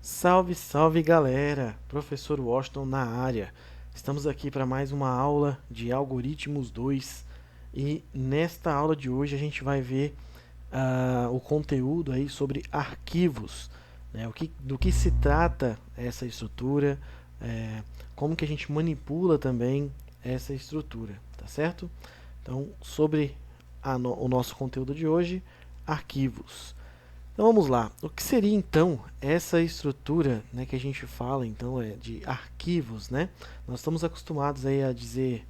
Salve, salve galera! Professor Washington na área. Estamos aqui para mais uma aula de Algoritmos 2 e nesta aula de hoje a gente vai ver o conteúdo aí sobre arquivos, né? Do que se trata essa estrutura, como que a gente manipula também essa estrutura, tá certo? Então, sobre o nosso conteúdo de hoje, arquivos. Então vamos lá. O que seria então essa estrutura, né, que a gente fala então de arquivos, né? Nós estamos acostumados aí a dizer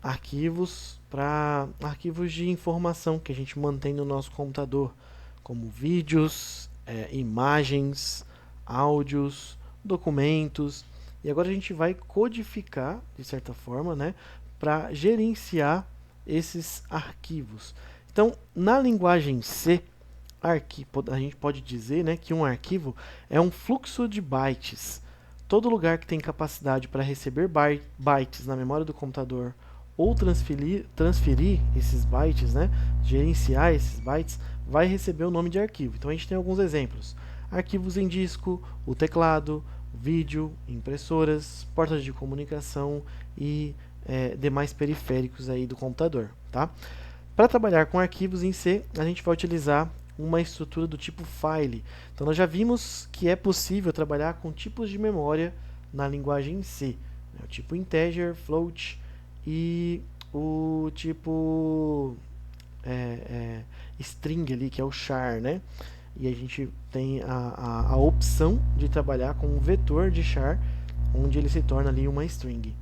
arquivos para arquivos de informação que a gente mantém no nosso computador, como vídeos, imagens, áudios, documentos. E agora a gente vai codificar, de certa forma, né, para gerenciar esses arquivos. Então, na linguagem C, a gente pode dizer, né, que um arquivo é um fluxo de bytes. Todo lugar que tem capacidade para receber bytes na memória do computador ou transferir esses bytes, né, gerenciar esses bytes, vai receber o nome de arquivo. Então a gente tem alguns exemplos: arquivos em disco, o teclado, vídeo, impressoras, portas de comunicação e demais periféricos aí do computador, tá? Para trabalhar com arquivos em C, a gente vai utilizar uma estrutura do tipo file. Então nós já vimos que é possível trabalhar com tipos de memória na linguagem C, né? O tipo integer, float e o tipo string ali, que é o char, né? E a gente tem a opção de trabalhar com um vetor de char, onde ele se torna ali uma string.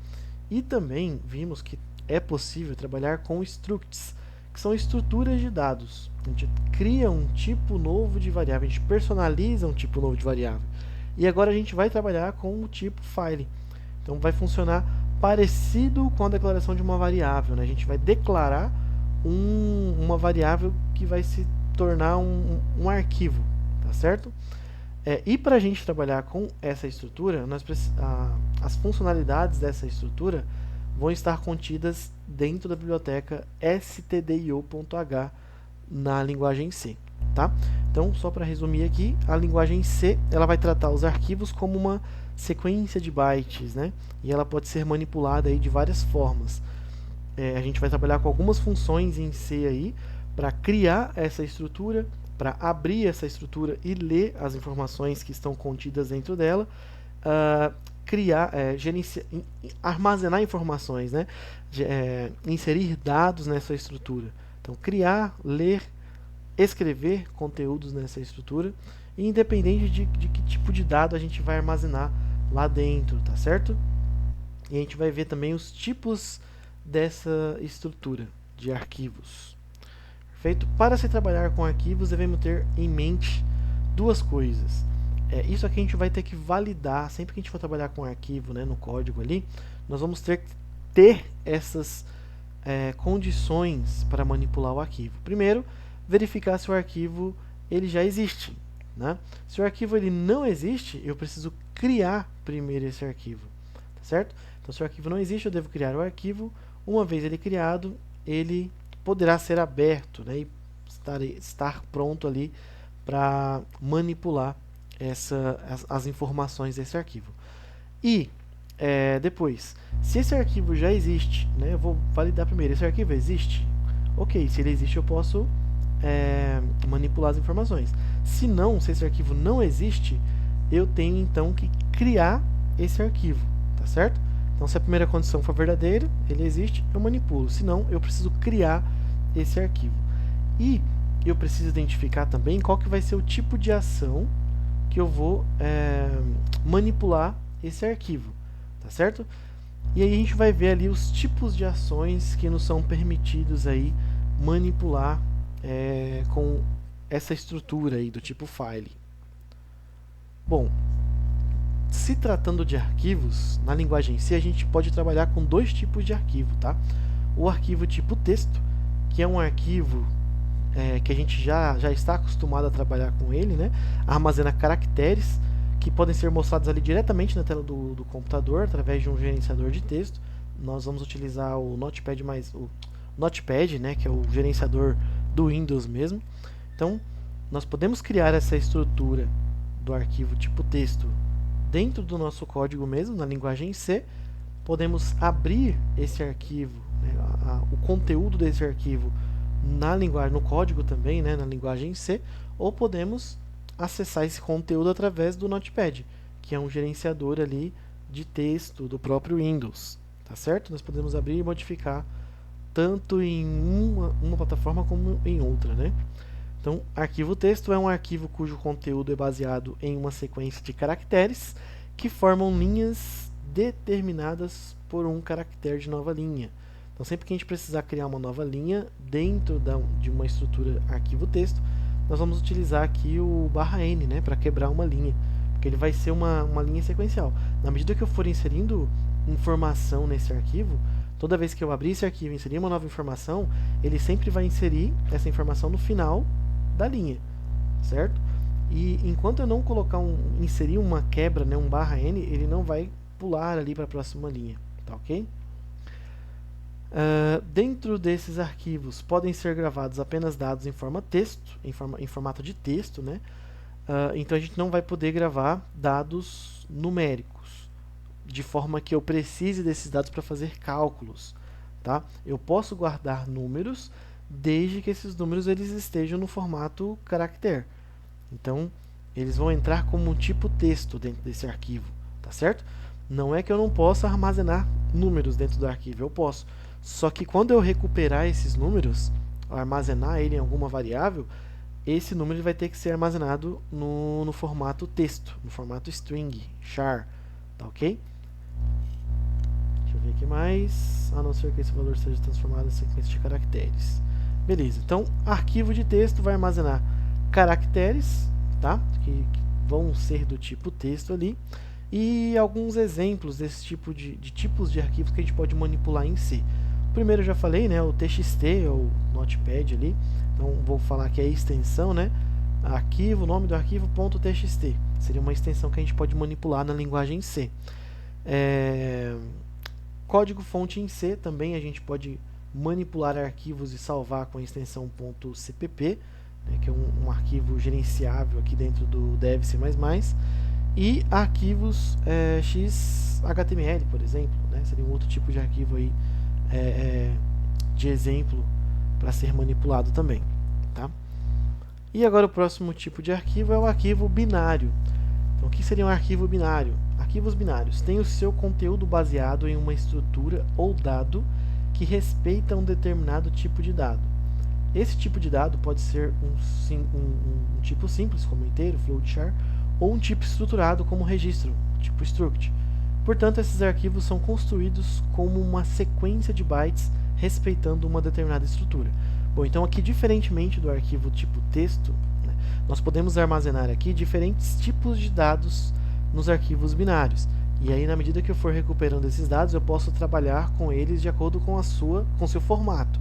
E também vimos que é possível trabalhar com structs, que são estruturas de dados. A gente cria um tipo novo de variável, a gente personaliza um tipo novo de variável. E agora a gente vai trabalhar com o tipo file. Então vai funcionar parecido com a declaração de uma variável, né? A gente vai declarar uma variável que vai se tornar um arquivo, tá certo? E para a gente trabalhar com essa estrutura, as funcionalidades dessa estrutura vão estar contidas dentro da biblioteca stdio.h na linguagem C, tá? Então, só para resumir aqui, a linguagem C ela vai tratar os arquivos como uma sequência de bytes, né? E ela pode ser manipulada aí de várias formas. A gente vai trabalhar com algumas funções em C aí para criar essa estrutura, para abrir essa estrutura e ler as informações que estão contidas dentro dela, armazenar informações, né? Inserir dados nessa estrutura. Então, criar, ler, escrever conteúdos nessa estrutura, e independente de que tipo de dado a gente vai armazenar lá dentro, tá certo? E a gente vai ver também os tipos dessa estrutura de arquivos. Perfeito? Para se trabalhar com arquivos, devemos ter em mente duas coisas. Isso aqui a gente vai ter que validar, sempre que a gente for trabalhar com arquivo, né, no código ali, nós vamos ter que ter essas condições para manipular o arquivo. Primeiro, verificar se o arquivo ele já existe, né? Se o arquivo ele não existe, eu preciso criar primeiro esse arquivo, tá certo? Então, se o arquivo não existe, eu devo criar o arquivo. Uma vez ele criado, ele poderá ser aberto, né, e estar pronto ali para manipular as informações desse arquivo. E depois, se esse arquivo já existe, né, eu vou validar primeiro, esse arquivo existe? Ok, se ele existe eu posso manipular as informações. Se não, se esse arquivo não existe, eu tenho então que criar esse arquivo, tá certo? Então, se a primeira condição for verdadeira, ele existe, eu manipulo. Se não, eu preciso criar esse arquivo. E eu preciso identificar também qual que vai ser o tipo de ação que eu vou manipular esse arquivo, tá certo? E aí a gente vai ver ali os tipos de ações que nos são permitidos aí manipular com essa estrutura aí do tipo file. Bom, se tratando de arquivos, na linguagem C a gente pode trabalhar com dois tipos de arquivo, tá? O arquivo tipo texto, que é um arquivo que a gente já está acostumado a trabalhar com ele, né? Armazena caracteres que podem ser mostrados ali diretamente na tela do computador através de um gerenciador de texto. Nós vamos utilizar o Notepad, né, que é o gerenciador do Windows mesmo. Então, nós podemos criar essa estrutura do arquivo tipo texto dentro do nosso código mesmo, na linguagem C, podemos abrir esse arquivo, né, o conteúdo desse arquivo na linguagem, no código também, né, na linguagem C, ou podemos acessar esse conteúdo através do Notepad, que é um gerenciador ali de texto do próprio Windows, tá certo? Nós podemos abrir e modificar tanto em uma plataforma como em outra, né? Então, arquivo texto é um arquivo cujo conteúdo é baseado em uma sequência de caracteres que formam linhas determinadas por um caractere de nova linha. Então, sempre que a gente precisar criar uma nova linha dentro de uma estrutura arquivo texto, nós vamos utilizar aqui o /n, né, para quebrar uma linha, porque ele vai ser uma linha sequencial. Na medida que eu for inserindo informação nesse arquivo, toda vez que eu abrir esse arquivo e inserir uma nova informação, ele sempre vai inserir essa informação no final da linha, certo? E enquanto eu não colocar inserir uma quebra, né, um /n, ele não vai pular ali para a próxima linha, tá ok? Dentro desses arquivos podem ser gravados apenas dados em formato de texto, né? Então a gente não vai poder gravar dados numéricos, de forma que eu precise desses dados para fazer cálculos, tá? Eu posso guardar números desde que esses números eles estejam no formato caractere. Então eles vão entrar como um tipo texto dentro desse arquivo, tá certo? Não é que eu não possa armazenar números dentro do arquivo, eu posso. Só que quando eu recuperar esses números, armazenar ele em alguma variável, esse número vai ter que ser armazenado no formato texto, no formato string, char, tá ok? Deixa eu ver aqui mais, a não ser que esse valor seja transformado em sequência de caracteres. Beleza, então arquivo de texto vai armazenar caracteres, tá? Que vão ser do tipo texto ali, e alguns exemplos desse tipo de tipos de arquivos que a gente pode manipular em C. O primeiro eu já falei, né, o TXT, ou Notepad ali. Então vou falar que é a extensão, né, arquivo, nome do arquivo, .txt. Seria uma extensão que a gente pode manipular na linguagem C. Código fonte em C também a gente pode manipular arquivos e salvar com a extensão .cpp, né, que é um arquivo gerenciável aqui dentro do Dev C++. E arquivos XHTML, por exemplo, né, seria um outro tipo de arquivo aí, de exemplo para ser manipulado também, tá? E agora o próximo tipo de arquivo é o arquivo binário. Então, o que seria um arquivo binário? Arquivos binários têm o seu conteúdo baseado em uma estrutura ou dado que respeita um determinado tipo de dado. Esse tipo de dado pode ser um tipo simples, como inteiro, float-char, ou um tipo estruturado, como registro, tipo struct. Portanto, esses arquivos são construídos como uma sequência de bytes respeitando uma determinada estrutura. Bom, então aqui, diferentemente do arquivo tipo texto, né, nós podemos armazenar aqui diferentes tipos de dados nos arquivos binários. E aí, na medida que eu for recuperando esses dados, eu posso trabalhar com eles de acordo com com seu formato.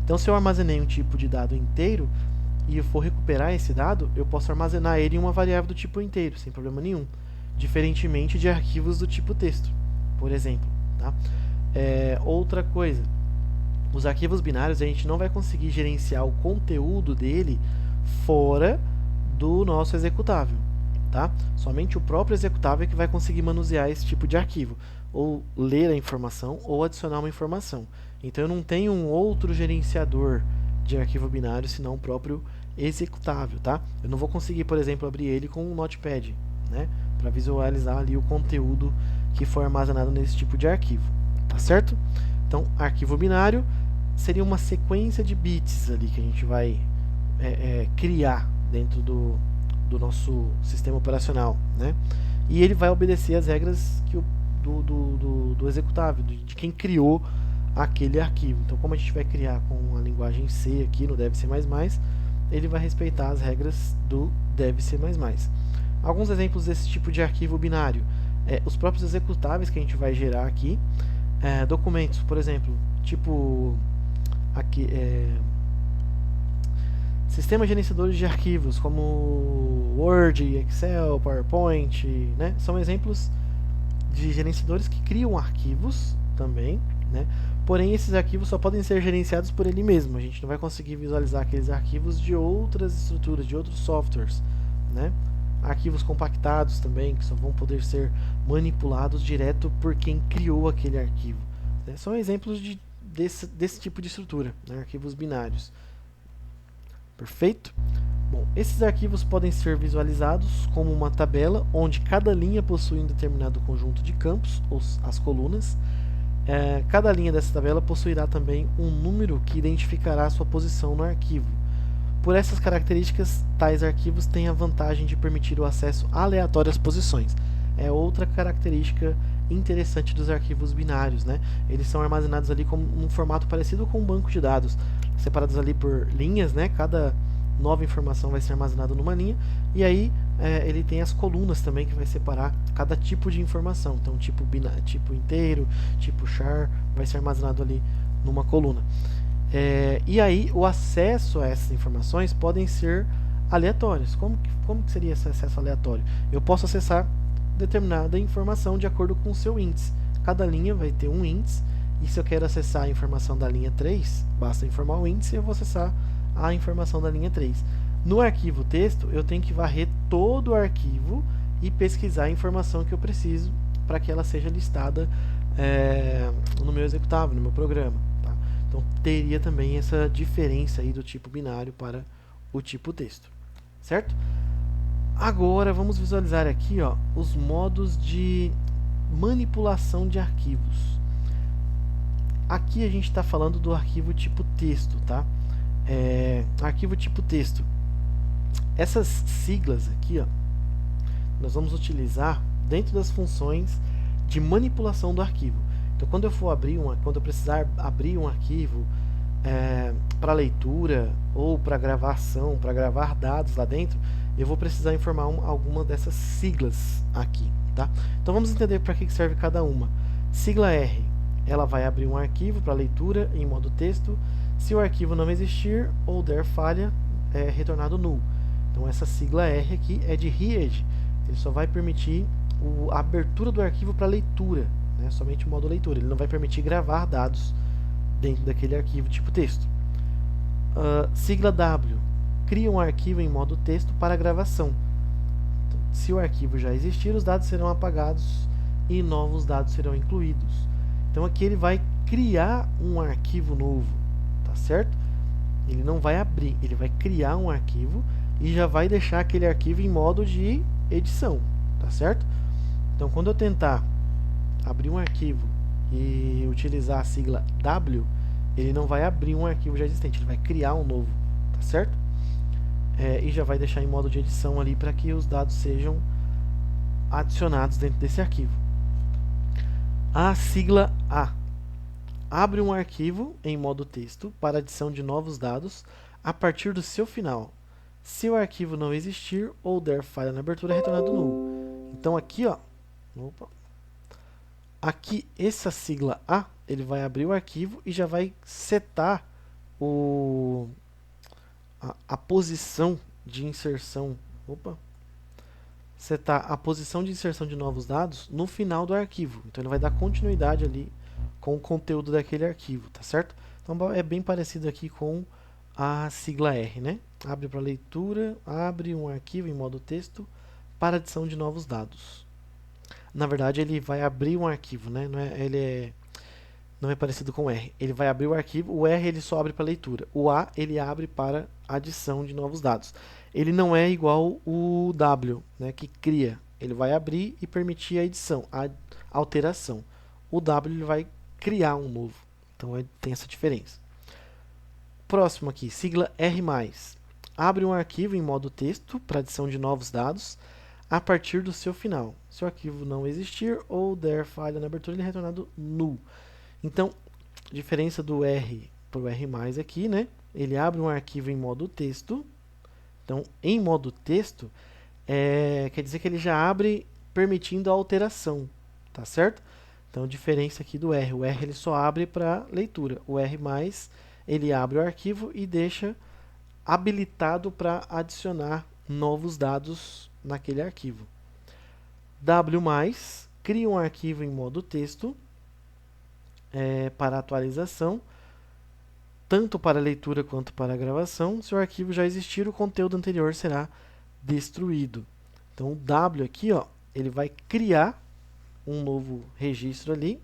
Então, se eu armazenei um tipo de dado inteiro e eu for recuperar esse dado, eu posso armazenar ele em uma variável do tipo inteiro, sem problema nenhum. Diferentemente de arquivos do tipo texto, por exemplo, tá? Outra coisa, os arquivos binários a gente não vai conseguir gerenciar o conteúdo dele fora do nosso executável, tá? Somente o próprio executável é que vai conseguir manusear esse tipo de arquivo, ou ler a informação, ou adicionar uma informação. Então eu não tenho um outro gerenciador de arquivo binário senão o próprio executável, tá? Eu não vou conseguir, por exemplo, abrir ele com um Notepad, né, para visualizar ali o conteúdo que foi armazenado nesse tipo de arquivo, tá certo? Então, arquivo binário seria uma sequência de bits ali que a gente vai criar dentro do nosso sistema operacional, né? E ele vai obedecer às regras do executável, de quem criou aquele arquivo. Então, como a gente vai criar com a linguagem C aqui no Dev C++, ele vai respeitar as regras do Dev C++. Alguns exemplos desse tipo de arquivo binário, os próprios executáveis que a gente vai gerar aqui, documentos, por exemplo, tipo aqui, sistemas gerenciadores de arquivos, como Word, Excel, PowerPoint, né? São exemplos de gerenciadores que criam arquivos também, né? Porém, esses arquivos só podem ser gerenciados por ele mesmo. A gente não vai conseguir visualizar aqueles arquivos de outras estruturas, de outros softwares, né? arquivos compactados também, que só vão poder ser manipulados direto por quem criou aquele arquivo. Né? São exemplos desse tipo de estrutura, né? Arquivos binários. Perfeito? Bom, esses arquivos podem ser visualizados como uma tabela, onde cada linha possui um determinado conjunto de campos, ou as colunas. Cada linha dessa tabela possuirá também um número que identificará a sua posição no arquivo. Por essas características, tais arquivos têm a vantagem de permitir o acesso aleatório às posições. É outra característica interessante dos arquivos binários, né? Eles são armazenados ali como um formato parecido com um banco de dados, separados ali por linhas, né? Cada nova informação vai ser armazenada numa linha, e aí ele tem as colunas também, que vai separar cada tipo de informação. Então, tipo inteiro, tipo char, vai ser armazenado ali numa coluna. E aí o acesso a essas informações podem ser aleatórios. Como que seria esse acesso aleatório? Eu posso acessar determinada informação de acordo com o seu índice. Cada linha vai ter um índice, e se eu quero acessar a informação da linha 3, basta informar o índice e eu vou acessar a informação da linha 3. No arquivo texto, eu tenho que varrer todo o arquivo e pesquisar a informação que eu preciso para que ela seja listada no meu executável, no meu programa. Tá? Então, teria também essa diferença aí do tipo binário para o tipo texto. Certo? Agora, vamos visualizar aqui, ó, os modos de manipulação de arquivos. Aqui a gente está falando do arquivo tipo texto, tá? Arquivo tipo texto. Essas siglas aqui, ó, nós vamos utilizar dentro das funções de manipulação do arquivo. Então, quando eu precisar abrir um arquivo para leitura ou para gravação, para gravar dados lá dentro, eu vou precisar informar alguma dessas siglas aqui, tá? Então, vamos entender para que serve cada uma. Sigla R, ela vai abrir um arquivo para leitura em modo texto. Se o arquivo não existir ou der falha, é retornado null. Então, essa sigla R aqui é de read. Ele só vai permitir a abertura do arquivo para leitura, né? Somente o modo leitura. Ele não vai permitir gravar dados dentro daquele arquivo tipo texto. Sigla W, cria um arquivo em modo texto para gravação. Então, se o arquivo já existir, os dados serão apagados e novos dados serão incluídos. Então, aqui ele vai criar um arquivo novo, tá certo? Ele não vai abrir, ele vai criar um arquivo e já vai deixar aquele arquivo em modo de edição, tá certo? Então, quando eu tentar abrir um arquivo e utilizar a sigla W, ele não vai abrir um arquivo já existente, ele vai criar um novo, tá certo? E já vai deixar em modo de edição ali para que os dados sejam adicionados dentro desse arquivo. A sigla A abre um arquivo em modo texto para adição de novos dados a partir do seu final. Se o arquivo não existir ou der falha na abertura, é retornado null. Então aqui, ó, aqui essa sigla A, ele vai abrir o arquivo e já vai setar a posição de inserção. Setar a posição de inserção de novos dados no final do arquivo. Então ele vai dar continuidade ali com o conteúdo daquele arquivo, tá certo? Então é bem parecido aqui com a sigla R, né? Abre para leitura, abre um arquivo em modo texto para adição de novos dados. Na verdade, ele vai abrir um arquivo, né? Não é parecido com o R. Ele vai abrir o arquivo, o R ele só abre para leitura. O A ele abre para adição de novos dados. Ele não é igual o W, né, que cria. Ele vai abrir e permitir a edição, a alteração. O W ele vai criar um novo. Então tem essa diferença. Próximo aqui, sigla R+. Abre um arquivo em modo texto para adição de novos dados a partir do seu final. Se o arquivo não existir ou der falha na abertura, ele é retornado null. Então, diferença do R para o R+, aqui, né? Ele abre um arquivo em modo texto. Então, em modo texto, quer dizer que ele já abre permitindo a alteração, tá certo? Então, diferença aqui do R. O R ele só abre para leitura. O R+, ele abre o arquivo e deixa habilitado para adicionar novos dados naquele arquivo. W+, cria um arquivo em modo texto para atualização, tanto para leitura quanto para gravação. Se o arquivo já existir, o conteúdo anterior será destruído. Então o W aqui, ó, ele vai criar um novo registro ali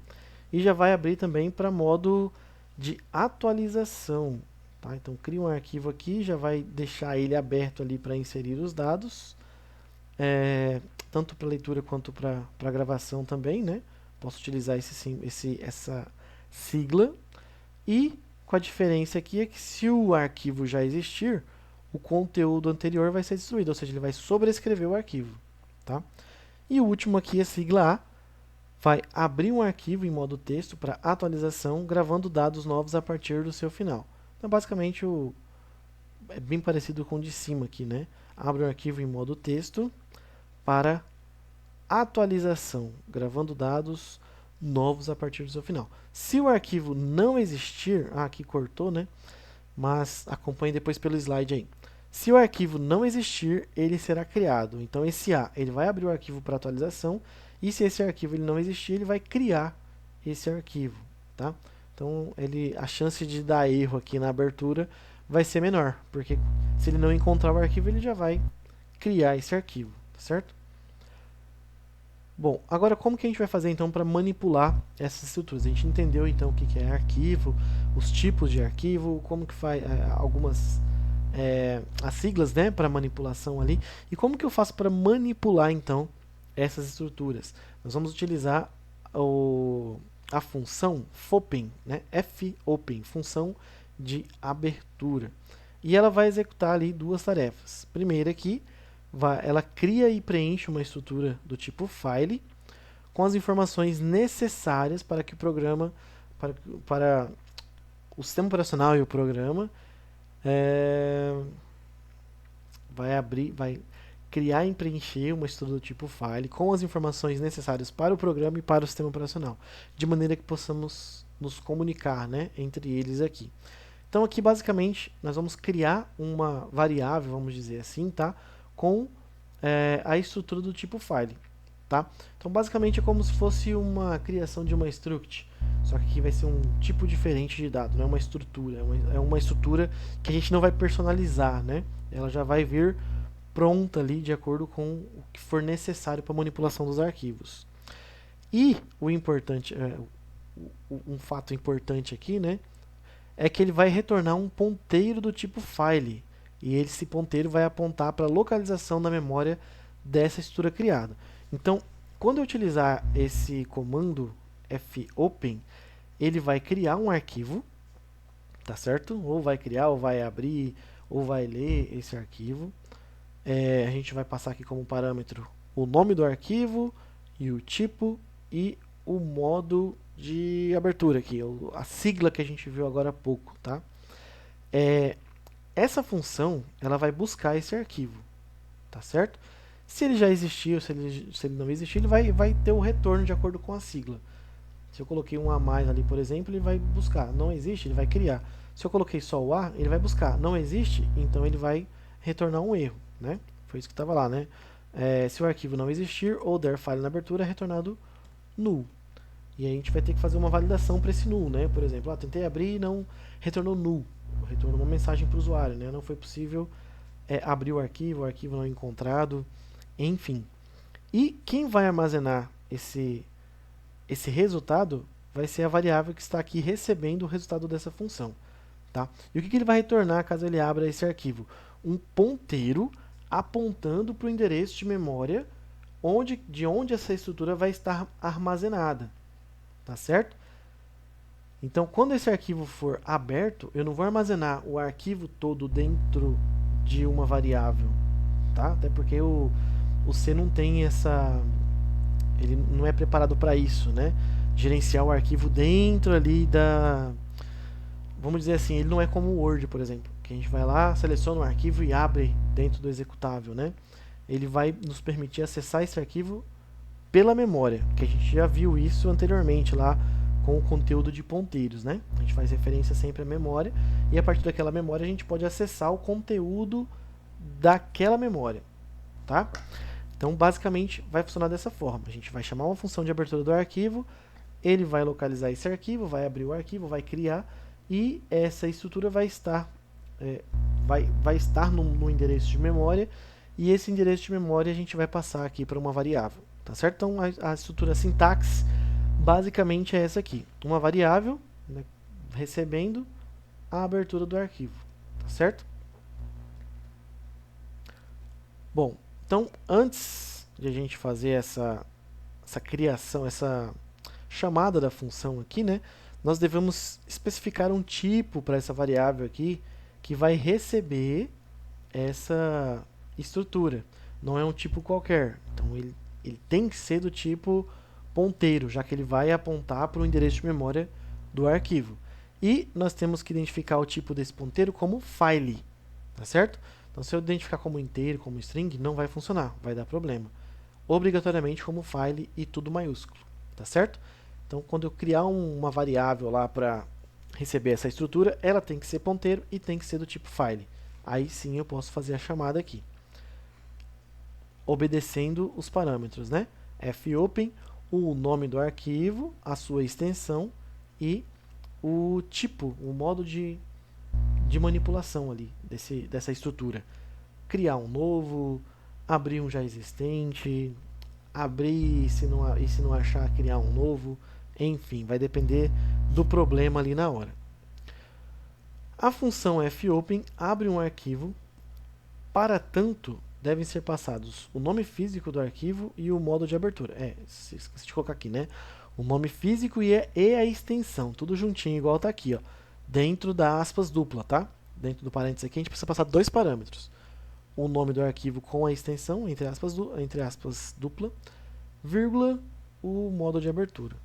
e já vai abrir também para modo de atualização. Tá? Então cria um arquivo aqui, já vai deixar ele aberto ali para inserir os dados, tanto para leitura quanto para gravação também, né? Posso utilizar essa sigla. E com a diferença aqui é que se o arquivo já existir, o conteúdo anterior vai ser destruído, ou seja, ele vai sobrescrever o arquivo. Tá? E o último aqui, a sigla A, vai abrir um arquivo em modo texto para atualização, gravando dados novos a partir do seu final. Então, basicamente, é bem parecido com o de cima aqui, né? Abre um arquivo em modo texto para atualização, gravando dados novos a partir do seu final. Se o arquivo não existir, aqui cortou, né? Mas acompanhe depois pelo slide aí. Se o arquivo não existir, ele será criado. Então esse A, ele vai abrir o arquivo para atualização, e se esse arquivo ele não existir, ele vai criar esse arquivo, tá? Então a chance de dar erro aqui na abertura vai ser menor, porque se ele não encontrar o arquivo, ele já vai criar esse arquivo, certo? Bom, agora como que a gente vai fazer então para manipular essas estruturas? A gente entendeu então o que é arquivo, os tipos de arquivo, como que faz as siglas, né, para manipulação ali, e como que eu faço para manipular então essas estruturas. Nós vamos utilizar a função fopen, né, fopen, função de abertura, e ela vai executar ali duas tarefas. Primeiro aqui, ela cria e preenche uma estrutura do tipo file com as informações necessárias para que o programa, para o sistema operacional e o programa vai criar e preencher uma estrutura do tipo file com as informações necessárias para o programa e para o sistema operacional, de maneira que possamos nos comunicar, né, entre eles aqui. Então aqui basicamente nós vamos criar uma variável, vamos dizer assim, tá, com a estrutura do tipo file. Tá? Então basicamente é como se fosse uma criação de uma struct, só que aqui vai ser um tipo diferente de dado, não é uma estrutura, é uma estrutura que a gente não vai personalizar, né? Ela já vai vir pronta ali de acordo com o que for necessário para a manipulação dos arquivos. E o importante, um fato importante aqui, né, é que ele vai retornar um ponteiro do tipo file, e esse ponteiro vai apontar para a localização da memória dessa estrutura criada. Então, quando eu utilizar esse comando fopen, ele vai criar um arquivo, tá certo? Ou vai criar, ou vai abrir, ou vai ler esse arquivo. A gente vai passar aqui como parâmetro o nome do arquivo, e o tipo, e o modo de abertura aqui, a sigla que a gente viu agora há pouco, tá? Essa função, ela vai buscar esse arquivo, tá certo? Se ele já existir ou se ele não existir, ele vai ter o retorno de acordo com a sigla. Se eu coloquei um a mais ali, por exemplo, ele vai buscar. Não existe, ele vai criar. Se eu coloquei só o A, ele vai buscar. Não existe, então ele vai retornar um erro, né? Foi isso que estava lá, né? Se o arquivo não existir ou der falha na abertura, é retornado null. E aí a gente vai ter que fazer uma validação para esse null, né? Por exemplo, tentei abrir e não retornou null. Retornou uma mensagem para o usuário, né? Não foi possível abrir o arquivo não encontrado. Enfim, e quem vai armazenar esse resultado vai ser a variável que está aqui recebendo o resultado dessa função. Tá? E o que ele vai retornar caso ele abra esse arquivo? Um ponteiro apontando para o endereço de memória de onde essa estrutura vai estar armazenada. Tá certo? Então, quando esse arquivo for aberto, eu não vou armazenar o arquivo todo dentro de uma variável. Tá? Até porque o C não tem ele não é preparado para isso, né? Gerenciar o arquivo dentro ali vamos dizer assim, ele não é como o Word, por exemplo, que a gente vai lá, seleciona o arquivo e abre dentro do executável, né? Ele vai nos permitir acessar esse arquivo pela memória, que a gente já viu isso anteriormente lá com o conteúdo de ponteiros, né? A gente faz referência sempre à memória, e a partir daquela memória a gente pode acessar o conteúdo daquela memória, tá? Então, basicamente, vai funcionar dessa forma. A gente vai chamar uma função de abertura do arquivo, ele vai localizar esse arquivo, vai abrir o arquivo, vai criar, e essa estrutura vai estar no endereço de memória, e esse endereço de memória a gente vai passar aqui para uma variável, tá certo? Então a estrutura sintaxe basicamente é essa aqui, uma variável, né, recebendo a abertura do arquivo, tá certo? Bom, então antes de a gente fazer essa criação, essa chamada da função aqui, né, nós devemos especificar um tipo para essa variável aqui que vai receber essa estrutura. Não é um tipo qualquer. Então ele tem que ser do tipo ponteiro, já que ele vai apontar para o endereço de memória do arquivo. E nós temos que identificar o tipo desse ponteiro como file, tá certo? Então se eu identificar como inteiro, como string, não vai funcionar, vai dar problema. Obrigatoriamente como file e tudo maiúsculo, tá certo? Então quando eu criar uma variável lá para receber essa estrutura, ela tem que ser ponteiro e tem que ser do tipo file. Aí sim eu posso fazer a chamada aqui, obedecendo os parâmetros, né? fopen, o nome do arquivo, a sua extensão e o tipo, o modo de manipulação ali dessa estrutura. Criar um novo, abrir um já existente, abrir e se não achar, criar um novo, enfim, vai depender do problema ali na hora. A função fopen abre um arquivo, para tanto devem ser passados o nome físico do arquivo e o modo de abertura. Esqueci de colocar aqui, né? O nome físico e a extensão, tudo juntinho, igual tá aqui, ó, dentro da aspas dupla, tá? Dentro do parênteses aqui a gente precisa passar dois parâmetros. O nome do arquivo com a extensão, entre aspas dupla, vírgula, o modo de abertura.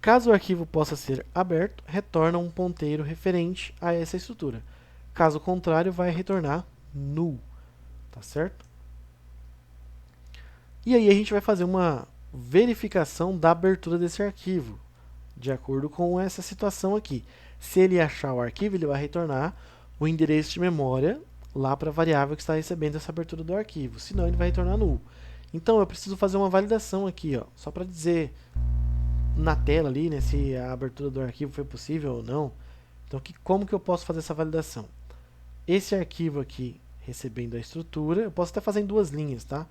Caso o arquivo possa ser aberto, retorna um ponteiro referente a essa estrutura. Caso contrário, vai retornar null, tá certo? E aí a gente vai fazer uma verificação da abertura desse arquivo, de acordo com essa situação aqui. Se ele achar o arquivo, ele vai retornar o endereço de memória lá para a variável que está recebendo essa abertura do arquivo, senão ele vai retornar null. Então eu preciso fazer uma validação aqui, ó, só para dizer na tela ali, né, se a abertura do arquivo foi possível ou não. Então como que eu posso fazer essa validação? Esse arquivo aqui recebendo a estrutura, eu posso até fazer em duas linhas, tá?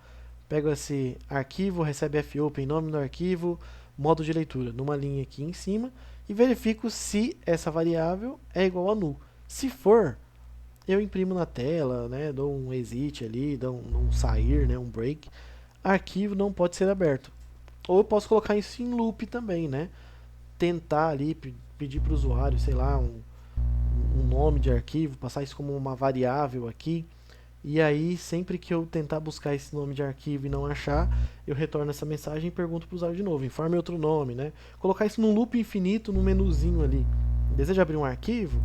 Pego esse arquivo, recebe fopen, nome do arquivo, modo de leitura, numa linha aqui em cima, e verifico se essa variável é igual a null. Se for, eu imprimo na tela, né, dou um exit ali, dou um sair, né, um break. Arquivo não pode ser aberto. Ou eu posso colocar isso em loop também, né? Tentar ali, pedir para o usuário, sei lá, um nome de arquivo, passar isso como uma variável aqui. E aí, sempre que eu tentar buscar esse nome de arquivo e não achar, eu retorno essa mensagem e pergunto para o usuário de novo, informe outro nome, né? Colocar isso num loop infinito, num menuzinho ali. Deseja abrir um arquivo?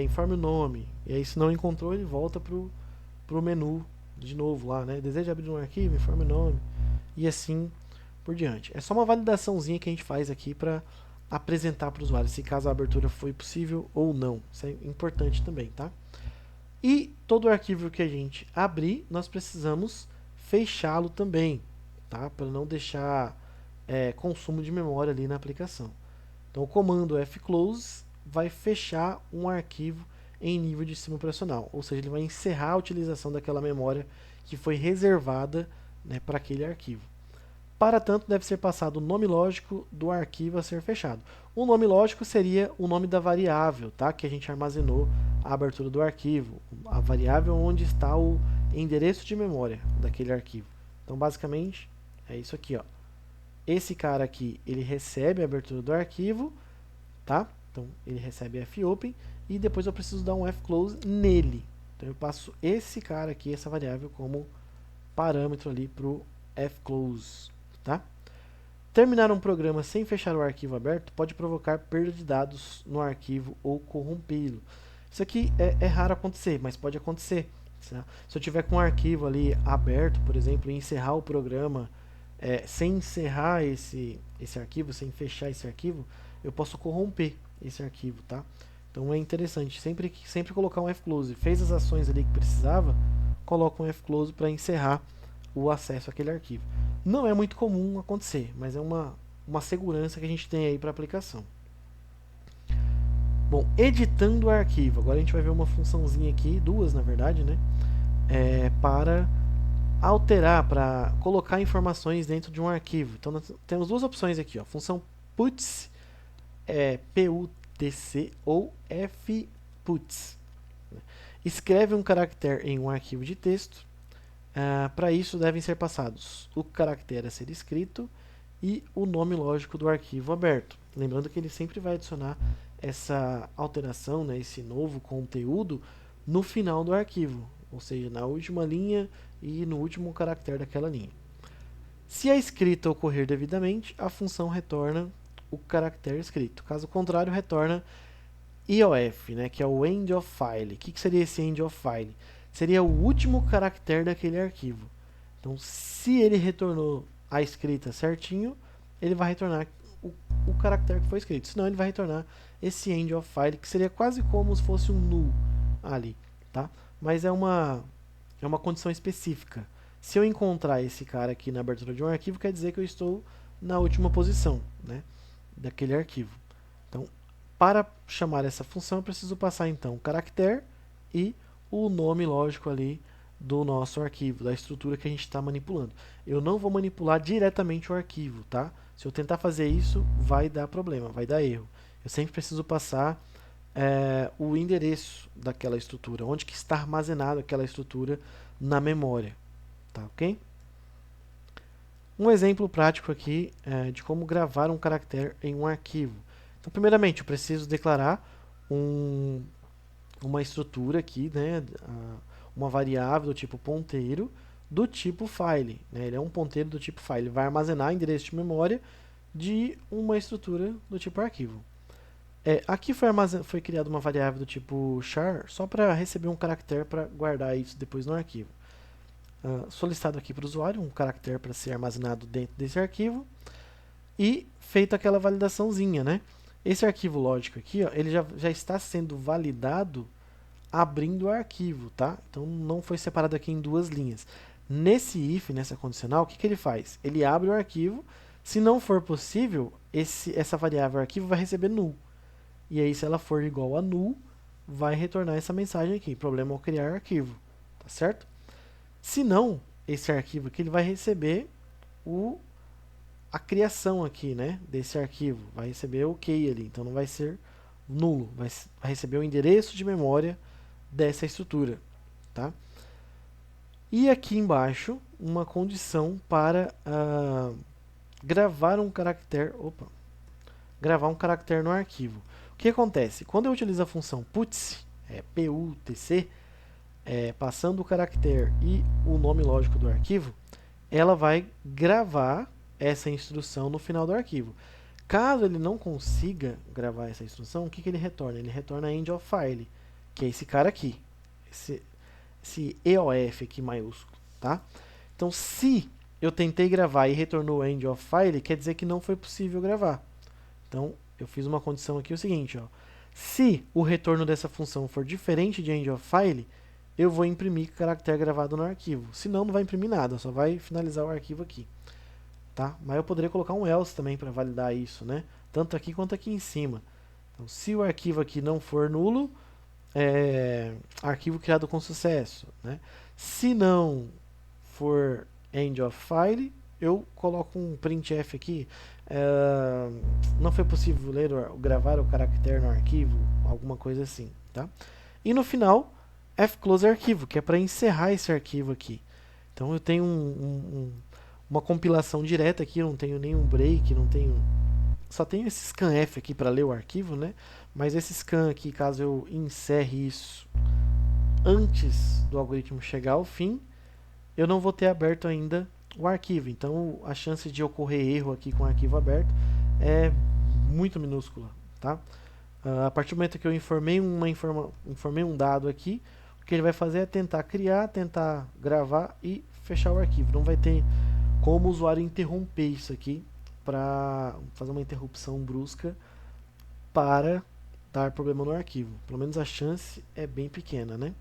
Informe o nome. E aí, se não encontrou, ele volta pro menu de novo lá, né? Deseja abrir um arquivo? Informe o nome. E assim por diante. É só uma validaçãozinha que a gente faz aqui para apresentar para o usuário se caso a abertura foi possível ou não. Isso é importante também, tá? E todo arquivo que a gente abrir, nós precisamos fechá-lo também, tá? Para não deixar consumo de memória ali na aplicação. Então o comando fclose vai fechar um arquivo em nível de sistema operacional, ou seja, ele vai encerrar a utilização daquela memória que foi reservada, né, para aquele arquivo. Para tanto, deve ser passado o nome lógico do arquivo a ser fechado. O nome lógico seria o nome da variável, tá? Que a gente armazenou a abertura do arquivo. A variável onde está o endereço de memória daquele arquivo. Então, basicamente, é isso aqui, ó. Esse cara aqui, ele recebe a abertura do arquivo, tá? Então, ele recebe fopen e depois eu preciso dar um fclose nele. Então, eu passo esse cara aqui, essa variável, como parâmetro ali para o fclose. Tá? Terminar um programa sem fechar o arquivo aberto pode provocar perda de dados no arquivo ou corrompê-lo. Isso aqui é raro acontecer, mas pode acontecer. Tá? Se eu tiver com um arquivo ali aberto, por exemplo, e encerrar o programa sem encerrar esse arquivo, sem fechar esse arquivo, eu posso corromper esse arquivo. Tá? Então é interessante, sempre colocar um fclose. Fez as ações ali que precisava, coloca um fclose para encerrar o acesso àquele arquivo. Não é muito comum acontecer, mas é uma segurança que a gente tem aí para a aplicação. Bom, editando o arquivo. Agora a gente vai ver uma funçãozinha aqui, duas na verdade, né? Para alterar, para colocar informações dentro de um arquivo. Então nós temos duas opções aqui, ó, função puts, PUTC ou fputs. Escreve um caractere em um arquivo de texto. Para isso devem ser passados o caractere a ser escrito e o nome lógico do arquivo aberto. Lembrando que ele sempre vai adicionar essa alteração, né, esse novo conteúdo no final do arquivo, ou seja, na última linha e no último caractere daquela linha. Se a escrita ocorrer devidamente, a função retorna o caractere escrito. Caso contrário, retorna EOF, né, que é o end of file. O que seria esse end of file? Seria o último caractere daquele arquivo. Então, se ele retornou a escrita certinho, ele vai retornar o caractere que foi escrito. Senão, ele vai retornar esse end of file, que seria quase como se fosse um null ali, tá? Mas é uma condição específica. Se eu encontrar esse cara aqui na abertura de um arquivo, quer dizer que eu estou na última posição, né, daquele arquivo. Então, para chamar essa função, eu preciso passar então o caractere e o nome lógico ali do nosso arquivo, da estrutura que a gente está manipulando. Eu não vou manipular diretamente o arquivo, tá? Se eu tentar fazer isso, vai dar problema, vai dar erro. Eu sempre preciso passar o endereço daquela estrutura, onde que está armazenada aquela estrutura na memória, tá ok? Um exemplo prático aqui de como gravar um caractere em um arquivo. Então, primeiramente, eu preciso declarar uma estrutura aqui, né, uma variável do tipo ponteiro, do tipo file. Né, ele é um ponteiro do tipo file, ele vai armazenar endereço de memória de uma estrutura do tipo arquivo. Aqui foi criada uma variável do tipo char, só para receber um caractere para guardar isso depois no arquivo. Solicitado aqui para o usuário um caractere para ser armazenado dentro desse arquivo e feita aquela validaçãozinha, né? Esse arquivo lógico aqui, ó, ele já está sendo validado abrindo o arquivo, tá? Então não foi separado aqui em duas linhas. Nesse if, nessa condicional, o que ele faz? Ele abre o arquivo, se não for possível, essa variável arquivo vai receber null. E aí, se ela for igual a null, vai retornar essa mensagem aqui, problema ao criar arquivo, tá certo? Se não, esse arquivo aqui ele vai receber a criação aqui, né, desse arquivo, vai receber o OK ali, então não vai ser nulo, vai receber o endereço de memória dessa estrutura, tá? E aqui embaixo, uma condição para gravar um caractere, no arquivo. O que acontece? Quando eu utilizo a função puts, PUTC, passando o caractere e o nome lógico do arquivo, ela vai gravar essa instrução no final do arquivo. Caso ele não consiga gravar essa instrução, o que ele retorna? Ele retorna end of file, que é esse cara aqui, esse EOF aqui maiúsculo, tá? Então, se eu tentei gravar e retornou end of file, quer dizer que não foi possível gravar. Então, eu fiz uma condição aqui, o seguinte, ó, se o retorno dessa função for diferente de end of file, eu vou imprimir caractere gravado no arquivo. Senão, não vai imprimir nada, só vai finalizar o arquivo aqui. Tá? Mas eu poderia colocar um else também para validar isso, né? Tanto aqui quanto aqui em cima. Então, se o arquivo aqui não for nulo, arquivo criado com sucesso. Né? Se não for end of file, eu coloco um printf aqui. Não foi possível ler ou gravar o caractere no arquivo, alguma coisa assim. Tá? E no final, fclose arquivo, que é para encerrar esse arquivo aqui. Então eu tenho uma compilação direta aqui, eu não tenho nenhum break, só tenho esse scanf aqui para ler o arquivo, né? Mas esse scan aqui, caso eu encerre isso antes do algoritmo chegar ao fim, eu não vou ter aberto ainda o arquivo. Então a chance de ocorrer erro aqui com o arquivo aberto é muito minúscula, tá? A partir do momento que eu informei um dado aqui, o que ele vai fazer é tentar criar, tentar gravar e fechar o arquivo. Não vai ter como o usuário interromper isso aqui para fazer uma interrupção brusca para dar problema no arquivo. Pelo menos a chance é bem pequena, né?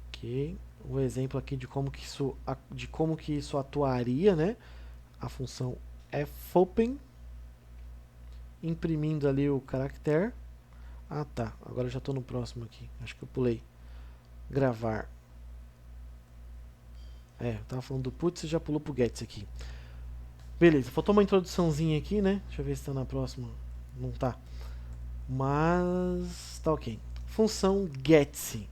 Ok. Um exemplo aqui de como que isso atuaria, né? A função fopen, imprimindo ali o caractere. Ah, tá. Agora eu já estou no próximo aqui. Acho que eu pulei. gravar. Eu tava falando do puts e já pulou pro gets aqui. Beleza, faltou uma introduçãozinha aqui, né? Deixa eu ver se tá na próxima. Não tá. Mas tá ok. Função getC.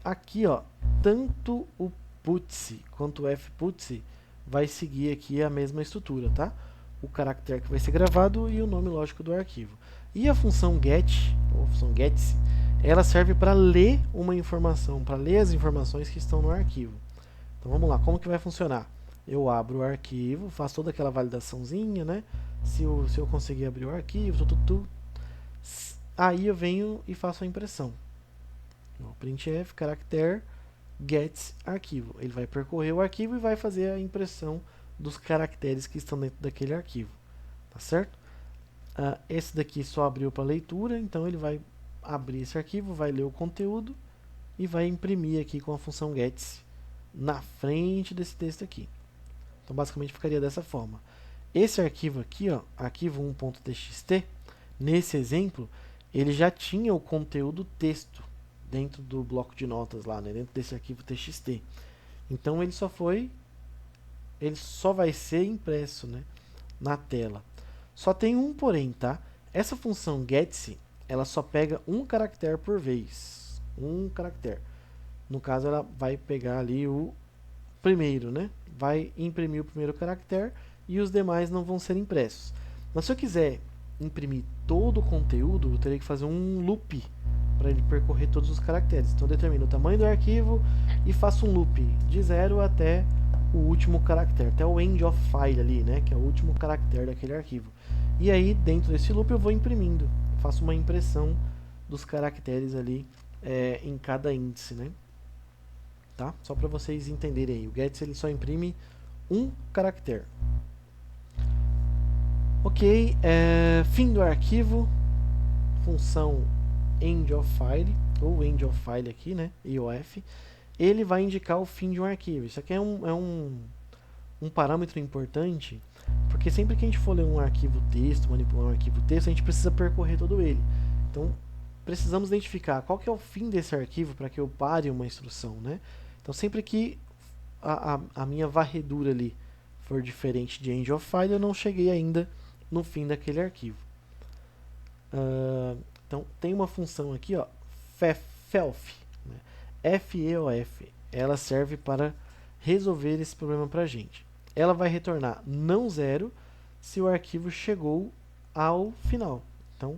Aqui, ó, tanto o putz quanto o fputz vai seguir aqui a mesma estrutura, tá? O caractere que vai ser gravado e o nome lógico do arquivo. E a função get, ou a função getC, ela serve para ler uma informação, para ler as informações que estão no arquivo. Então vamos lá, como que vai funcionar? Eu abro o arquivo, faço toda aquela validaçãozinha, né? Se eu conseguir abrir o arquivo, aí eu venho e faço a impressão. O printf, caractere, gets arquivo. Ele vai percorrer o arquivo e vai fazer a impressão dos caracteres que estão dentro daquele arquivo. Tá certo? Esse daqui só abriu para leitura, então ele vai abrir esse arquivo, vai ler o conteúdo e vai imprimir aqui com a função getC na frente desse texto aqui. Então basicamente ficaria dessa forma. Esse arquivo aqui, ó, arquivo 1.txt, nesse exemplo, ele já tinha o conteúdo texto dentro do bloco de notas lá, né, dentro desse arquivo txt. Então ele só vai ser impresso, né, na tela. Só tem um porém, tá? Essa função getC, ela só pega um caractere por vez. Um caractere. No caso, ela vai pegar ali o primeiro, né? Vai imprimir o primeiro caractere e os demais não vão ser impressos. Mas se eu quiser imprimir todo o conteúdo, eu teria que fazer um loop para ele percorrer todos os caracteres. Então eu determino o tamanho do arquivo e faço um loop de 0 até o último caractere, até o end of file ali, né, que é o último caractere daquele arquivo. E aí dentro desse loop eu vou imprimindo, faço uma impressão dos caracteres ali em cada índice, né? Tá? Só para vocês entenderem aí, o getC ele só imprime um caractere. Ok, fim do arquivo, função end of file, ou end of file aqui, né, EOF, ele vai indicar o fim de um arquivo. Isso aqui é um parâmetro importante, porque sempre que a gente for ler um arquivo texto, manipular um arquivo texto, a gente precisa percorrer todo ele. Então, precisamos identificar qual que é o fim desse arquivo para que eu pare uma instrução, né? Então, sempre que a minha varredura ali for diferente de end of file, eu não cheguei ainda no fim daquele arquivo. Então, tem uma função aqui, ó, FEOF, né? FEOF. Ela serve para resolver esse problema para a gente. Ela vai retornar não zero se o arquivo chegou ao final. Então,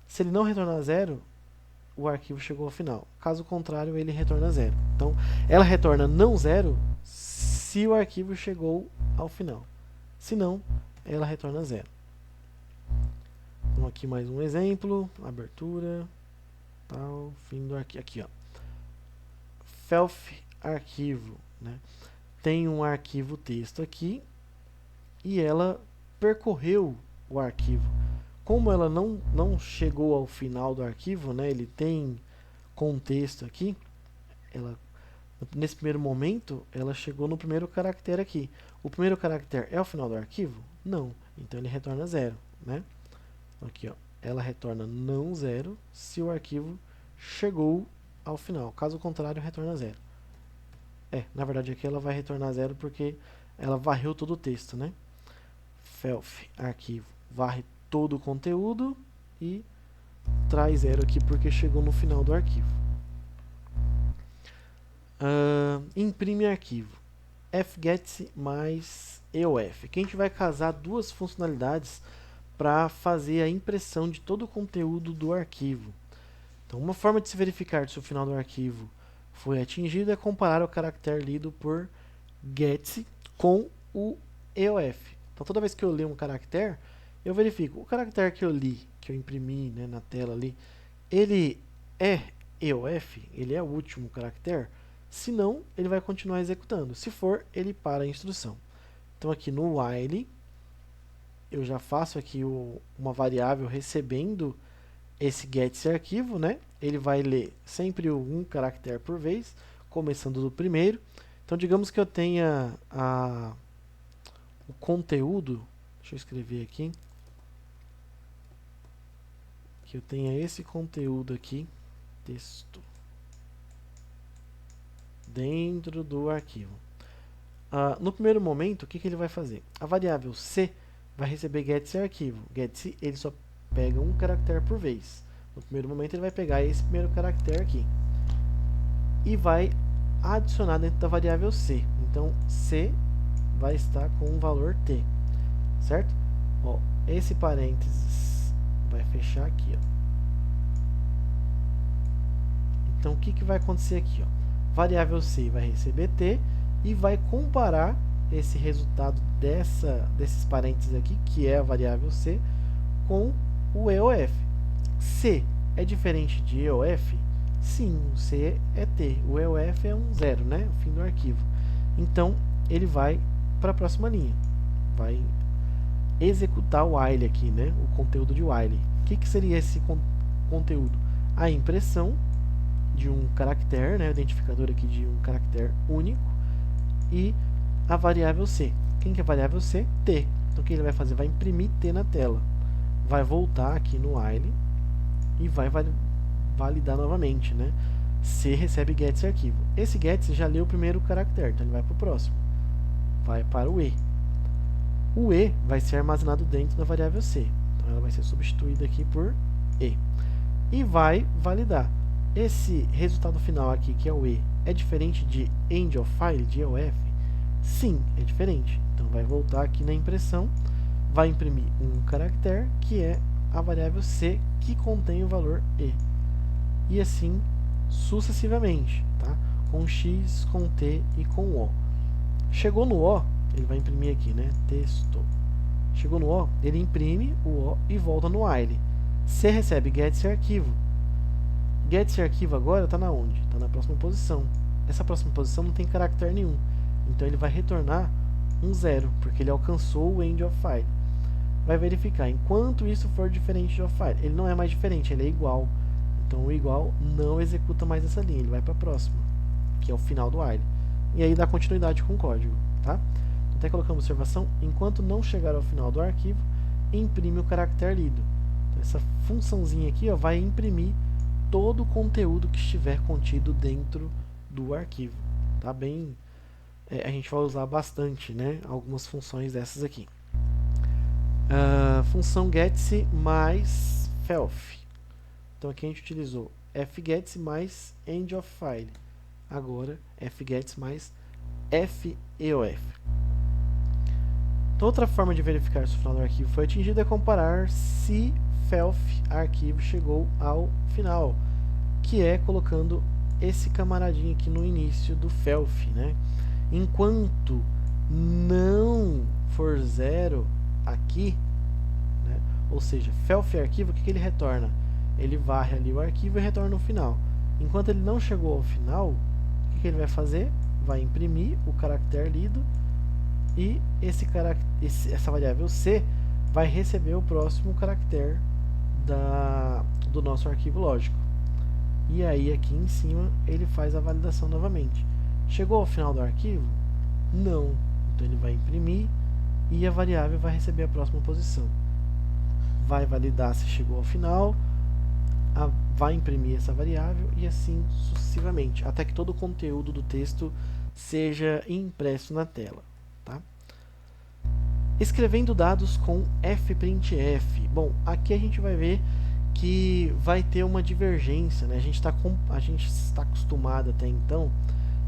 se ele não retornar zero, o arquivo chegou ao final. Caso contrário, ele retorna zero. Então, ela retorna não zero se o arquivo chegou ao final. Se não, ela retorna zero. Então, aqui mais um exemplo. Abertura. Tal, fim do arquivo. Aqui, ó. FEOF arquivo, né? Tem um arquivo texto aqui e ela percorreu o arquivo. Como ela não chegou ao final do arquivo, né, ele tem contexto aqui, nesse primeiro momento, ela chegou no primeiro caractere aqui. O primeiro caractere é o final do arquivo? Não. Então ele retorna zero, né? Aqui, ó, ela retorna não zero se o arquivo chegou ao final. Caso contrário, retorna zero. Na verdade aqui ela vai retornar zero porque ela varreu todo o texto, né? FEOF arquivo varre todo o conteúdo e traz zero aqui porque chegou no final do arquivo. Imprime arquivo. fgetC mais EOF. Aqui a gente vai casar duas funcionalidades para fazer a impressão de todo o conteúdo do arquivo. Então, uma forma de se verificar se o final do arquivo foi atingido é comparar o caractere lido por getC com o EOF. Então, toda vez que eu ler um caractere, eu verifico o caractere que eu li, que eu imprimi, né, na tela ali, ele é EOF, ele é o último caractere. Se não, ele vai continuar executando. Se for, ele para a instrução. Então, aqui no while, eu já faço aqui uma variável recebendo esse getC arquivo, né? Ele vai ler sempre um caractere por vez, começando do primeiro. Então, digamos que eu tenha o conteúdo, deixa eu escrever aqui, que eu tenha esse conteúdo aqui, texto. dentro do arquivo. No primeiro momento, o que ele vai fazer? A variável C vai receber getSeArquivo. getC ele só pega um caractere por vez. No primeiro momento ele vai pegar esse primeiro caractere aqui e vai adicionar dentro da variável C. Então C vai estar com um valor T, certo? Ó, esse parênteses vai fechar aqui, ó. Então o que vai acontecer aqui, ó? Variável C vai receber T e vai comparar esse resultado desses parênteses aqui, que é a variável C, com o EOF. C é diferente de EOF? Sim, o C é T, o EOF é um zero, né? O fim do arquivo. Então, ele vai para a próxima linha. Vai executar o while aqui, né? O conteúdo de while. O que seria esse conteúdo? A impressão de um caractere, né? O identificador aqui de um caractere único, e a variável C. Quem que é a variável C? T. Então, o que ele vai fazer? Vai imprimir T na tela. Vai voltar aqui no while e vai validar novamente, né? C recebe getSeArquivo. Esse get já leu o primeiro caractere, então ele vai para o próximo. Vai para o E. O E vai ser armazenado dentro da variável C. Então ela vai ser substituída aqui por E. E vai validar. Esse resultado final aqui, que é o E, é diferente de end of file, de EOF? Sim, é diferente. Então vai voltar aqui na impressão, vai imprimir um caractere, que é a variável C, que contém o valor E. E assim sucessivamente, tá? Com X, com T e com O. Chegou no O, ele vai imprimir aqui, né? Texto. Chegou no O, ele imprime o O e volta no while. C recebe getSeArquivo. getSeArquivo agora está na onde? Está na próxima posição. Essa próxima posição não tem caractere nenhum. Então ele vai retornar um zero, porque ele alcançou o end of file. Vai verificar, enquanto isso for diferente de of file. Ele não é mais diferente, ele é igual. Então o igual não executa mais essa linha, ele vai para a próxima, que é o final do while. E aí dá continuidade com o código, tá? Até colocamos observação, enquanto não chegar ao final do arquivo, imprime o caractere lido. Então, essa funçãozinha aqui, ó, vai imprimir todo o conteúdo que estiver contido dentro do arquivo. Tá bem? A gente vai usar bastante, né? Algumas funções dessas aqui. Função getC mais felf. Então aqui a gente utilizou fgetC mais end of file. Agora fgetC mais feof. Então, outra forma de verificar se o final do arquivo foi atingido é comparar se felf arquivo chegou ao final, que é colocando esse camaradinho aqui no início do felf, né? Enquanto não for zero aqui, né? Ou seja, felf arquivo, o que ele retorna? Ele varre ali o arquivo e retorna no final. Enquanto ele não chegou ao final, o que ele vai fazer? Vai imprimir o caractere lido e essa variável C vai receber o próximo caractere do nosso arquivo lógico. E aí aqui em cima ele faz a validação novamente. Chegou ao final do arquivo? Não. Então ele vai imprimir e a variável vai receber a próxima posição. Vai validar se chegou ao final, vai imprimir essa variável e assim sucessivamente, até que todo o conteúdo do texto seja impresso na tela. Tá? Escrevendo dados com fprintf. Bom, aqui a gente vai ver que vai ter uma divergência, né? A gente está acostumado até então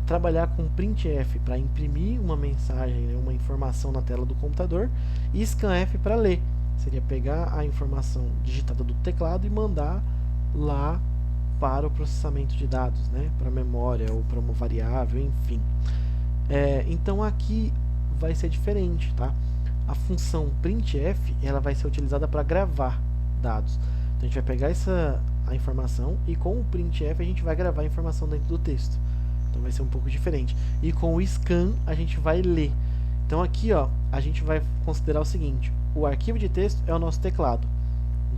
a trabalhar com printf para imprimir uma mensagem, né, uma informação na tela do computador, e scanf para ler. Seria pegar a informação digitada do teclado e mandar lá para o processamento de dados, né, para a memória ou para uma variável, enfim. Então aqui vai ser diferente, tá? A função printf ela vai ser utilizada para gravar dados. Então a gente vai pegar a informação e com o printf a gente vai gravar a informação dentro do texto. Então vai ser um pouco diferente. E com o scan a gente vai ler. Então aqui, ó, a gente vai considerar o seguinte: o arquivo de texto é o nosso teclado.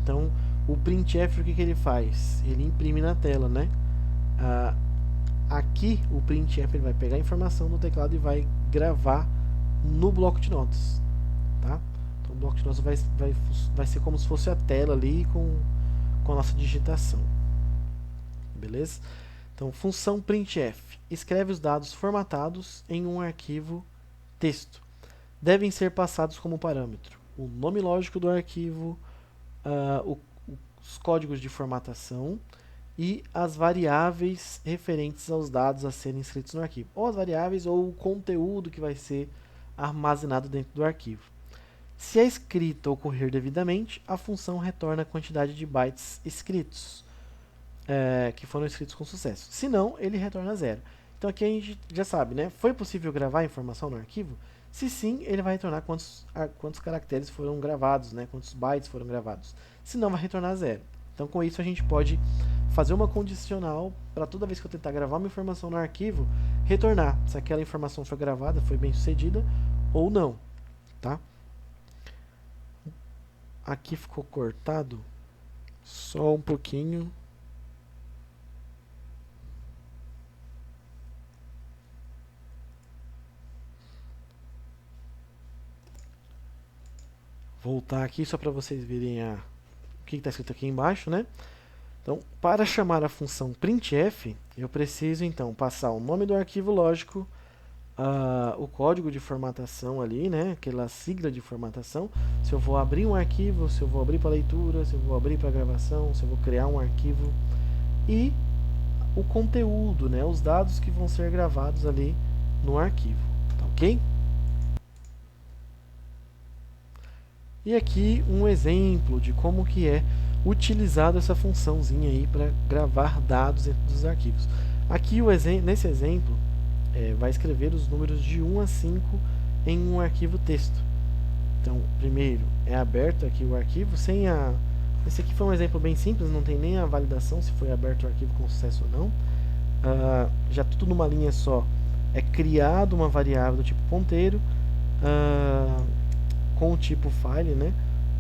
Então o printf, o que ele faz? Ele imprime na tela, né? Aqui o printf ele vai pegar a informação do teclado e vai gravar no bloco de notas, tá? Então o bloco de notas vai ser como se fosse a tela ali com a nossa digitação, beleza? Então, função printf escreve os dados formatados em um arquivo texto. Devem ser passados como parâmetro o nome lógico do arquivo, os códigos de formatação e as variáveis referentes aos dados a serem inscritos no arquivo, ou as variáveis ou o conteúdo que vai ser armazenado dentro do arquivo. Se a escrita ocorrer devidamente, a função retorna a quantidade de bytes escritos, que foram escritos com sucesso. Se não, ele retorna 0. Então aqui a gente já sabe, né? Foi possível gravar a informação no arquivo? Se sim, ele vai retornar quantos caracteres foram gravados, né? Quantos bytes foram gravados. Se não, vai retornar 0. Então com isso a gente pode fazer uma condicional para toda vez que eu tentar gravar uma informação no arquivo, retornar se aquela informação foi gravada, foi bem sucedida ou não, tá? Aqui ficou cortado, só um pouquinho. Voltar aqui só para vocês verem o que está escrito aqui embaixo, né? Então, para chamar a função printf, eu preciso então passar o nome do arquivo lógico, o código de formatação ali, né? Aquela sigla de formatação. Se eu vou abrir um arquivo, se eu vou abrir para leitura, se eu vou abrir para gravação, se eu vou criar um arquivo. E o conteúdo, né? Os dados que vão ser gravados ali no arquivo, tá ok? E aqui um exemplo de como que é utilizado essa funçãozinha aí para gravar dados dentro dos arquivos. Aqui nesse exemplo vai escrever os números de 1 a 5 em um arquivo texto. Então, primeiro é aberto aqui o arquivo sem a... Esse aqui foi um exemplo bem simples, não tem nem a validação se foi aberto o arquivo com sucesso ou não. Já tudo numa linha só. É criado uma variável do tipo ponteiro com o tipo file, né?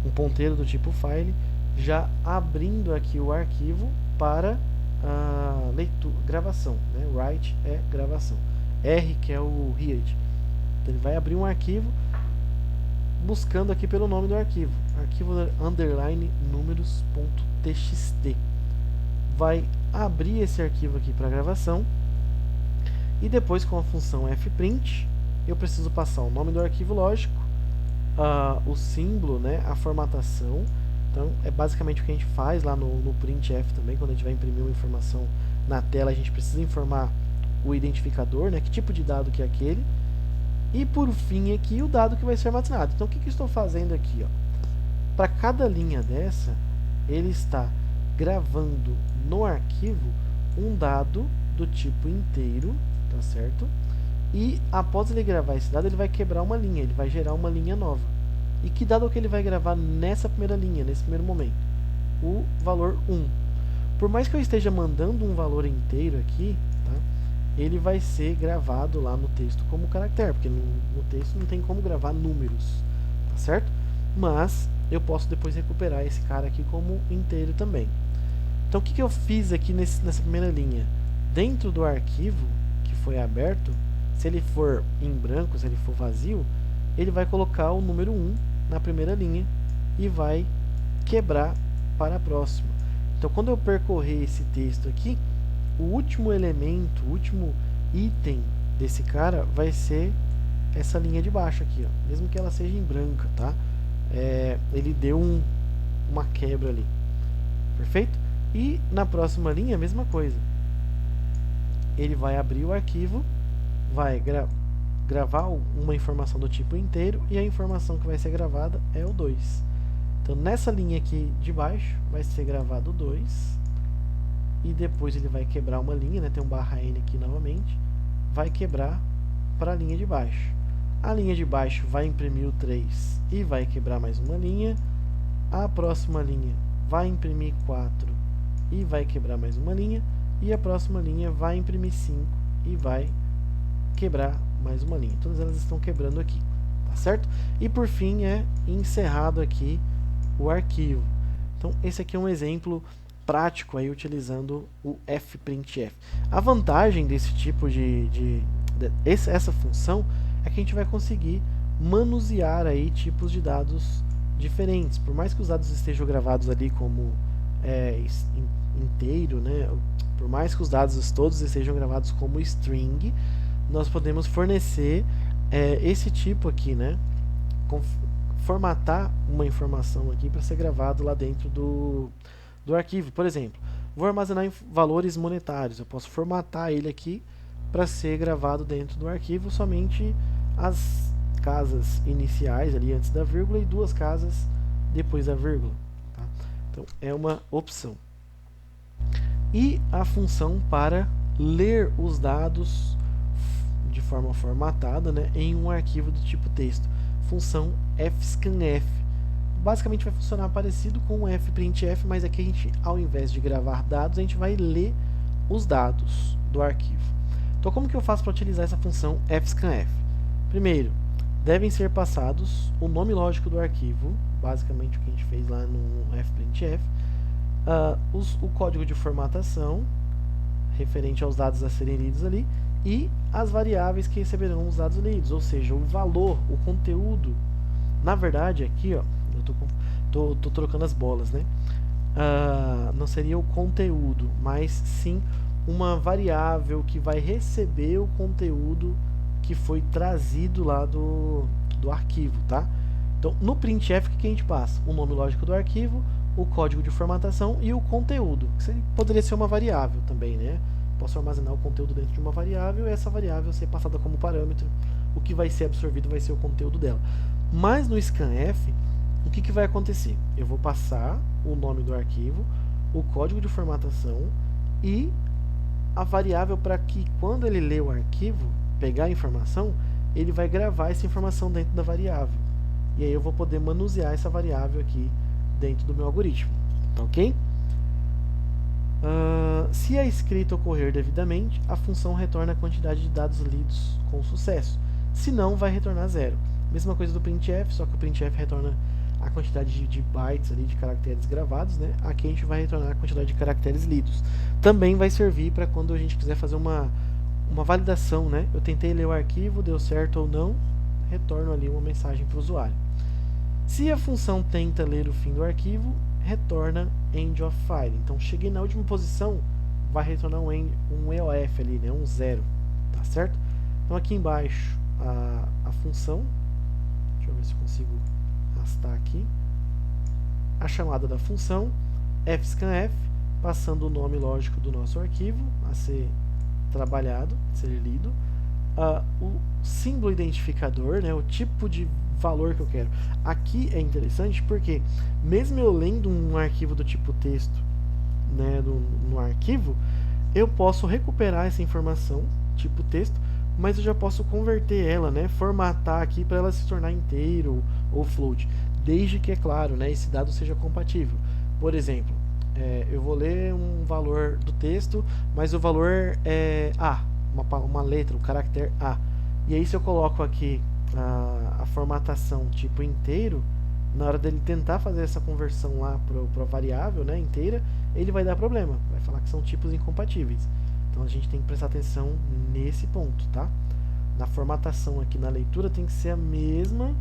Um ponteiro do tipo file, já abrindo aqui o arquivo para leitura, gravação, né? Write é gravação. R que é o read. Então ele vai abrir um arquivo buscando aqui pelo nome do arquivo. Arquivo underline números.txt. Vai abrir esse arquivo aqui para gravação. E depois com a função fprint, eu preciso passar o nome do arquivo lógico, o símbolo, né, a formatação. Então é basicamente o que a gente faz lá no printf também, quando a gente vai imprimir uma informação na tela, a gente precisa informar o identificador, né, que tipo de dado que é aquele. E por fim aqui o dado que vai ser armazenado. Então o que eu estou fazendo aqui? Para cada linha dessa, ele está gravando no arquivo um dado do tipo inteiro, tá certo? E após ele gravar esse dado, ele vai quebrar uma linha, ele vai gerar uma linha nova. E que dado que ele vai gravar nessa primeira linha, nesse primeiro momento? O valor 1. Por mais que eu esteja mandando um valor inteiro aqui, tá? Ele vai ser gravado lá no texto como caractere, porque no texto não tem como gravar números, tá certo? Mas eu posso depois recuperar esse cara aqui como inteiro também. Então o que eu fiz aqui nessa primeira linha? Dentro do arquivo que foi aberto, se ele for em branco, se ele for vazio, ele vai colocar o número 1 na primeira linha e vai quebrar para a próxima. Então quando eu percorrer esse texto aqui, o último elemento, o último item desse cara vai ser essa linha de baixo aqui, ó, mesmo que ela seja em branca, tá? Ele deu uma quebra ali, perfeito? E na próxima linha a mesma coisa. Ele vai abrir o arquivo, vai gravar uma informação do tipo inteiro e a informação que vai ser gravada é o 2. Então nessa linha aqui de baixo vai ser gravado o 2 e depois ele vai quebrar uma linha, né? Tem um /n aqui novamente, vai quebrar para a linha de baixo. A linha de baixo vai imprimir o 3 e vai quebrar mais uma linha. A próxima linha vai imprimir 4 e vai quebrar mais uma linha. E a próxima linha vai imprimir 5 e vai quebrar mais uma linha. Todas elas estão quebrando aqui, tá certo? E por fim é encerrado aqui o arquivo. Então esse aqui é um exemplo prático aí utilizando o fprintf. A vantagem desse tipo essa função é que a gente vai conseguir manusear aí tipos de dados diferentes. Por mais que os dados estejam gravados ali como inteiro, né, por mais que os dados todos estejam gravados como string, nós podemos fornecer esse tipo aqui, né, formatar uma informação aqui para ser gravado lá dentro do arquivo. Por exemplo, vou armazenar em valores monetários, eu posso formatar ele aqui para ser gravado dentro do arquivo somente as casas iniciais ali antes da vírgula e 2 casas depois da vírgula. Tá? Então é uma opção. E a função para ler os dados de forma formatada, né, em um arquivo do tipo texto. Função fscanf. Basicamente vai funcionar parecido com o fprintf, mas aqui a gente, ao invés de gravar dados, a gente vai ler os dados do arquivo. Então como que eu faço para utilizar essa função fscanf? Primeiro, devem ser passados o nome lógico do arquivo, basicamente o que a gente fez lá no fprintf, o código de formatação, referente aos dados a serem lidos ali, e as variáveis que receberão os dados lidos, ou seja, o valor, o conteúdo. Na verdade, aqui, ó, eu tô trocando as bolas, né? Não seria o conteúdo, mas sim uma variável que vai receber o conteúdo que foi trazido lá do arquivo, tá? Então, no printf, o que a gente passa? O nome lógico do arquivo, o código de formatação e o conteúdo, que poderia ser uma variável também, né? Posso armazenar o conteúdo dentro de uma variável e essa variável ser passada como parâmetro. O que vai ser absorvido vai ser o conteúdo dela. Mas no scanf, o que vai acontecer? Eu vou passar o nome do arquivo, o código de formatação e a variável para que quando ele ler o arquivo, pegar a informação, ele vai gravar essa informação dentro da variável. E aí eu vou poder manusear essa variável aqui dentro do meu algoritmo. Tá ok? Se a escrita ocorrer devidamente, a função retorna a quantidade de dados lidos com sucesso. Se não, vai retornar 0. Mesma coisa do printf, só que o printf retorna a quantidade de bytes ali, de caracteres gravados, né? Aqui a gente vai retornar a quantidade de caracteres lidos. Também vai servir para quando a gente quiser fazer uma validação, né? Eu tentei ler o arquivo, deu certo ou não, retorno ali uma mensagem para o usuário. Se a função tenta ler o fim do arquivo, retorna end of file. Então, cheguei na última posição, vai retornar um EOF ali, né? Um 0, tá certo? Então, aqui embaixo, a função, deixa eu ver se eu consigo arrastar aqui, a chamada da função, fscanf, passando o nome lógico do nosso arquivo a ser trabalhado, a ser lido, o símbolo identificador, né? O tipo de valor que eu quero. Aqui é interessante porque, mesmo eu lendo um arquivo do tipo texto, né, no arquivo, eu posso recuperar essa informação, tipo texto, mas eu já posso converter ela, né, formatar aqui para ela se tornar inteiro ou float, desde que, é claro, né, esse dado seja compatível. Por exemplo, eu vou ler um valor do texto, mas o valor é A, uma letra, um caractere A. E aí se eu coloco aqui a formatação tipo inteiro, na hora dele tentar fazer essa conversão lá para a variável, né, inteira, ele vai dar problema, vai falar que são tipos incompatíveis. Então a gente tem que prestar atenção nesse ponto, tá? Na formatação aqui na leitura tem que ser a mesma,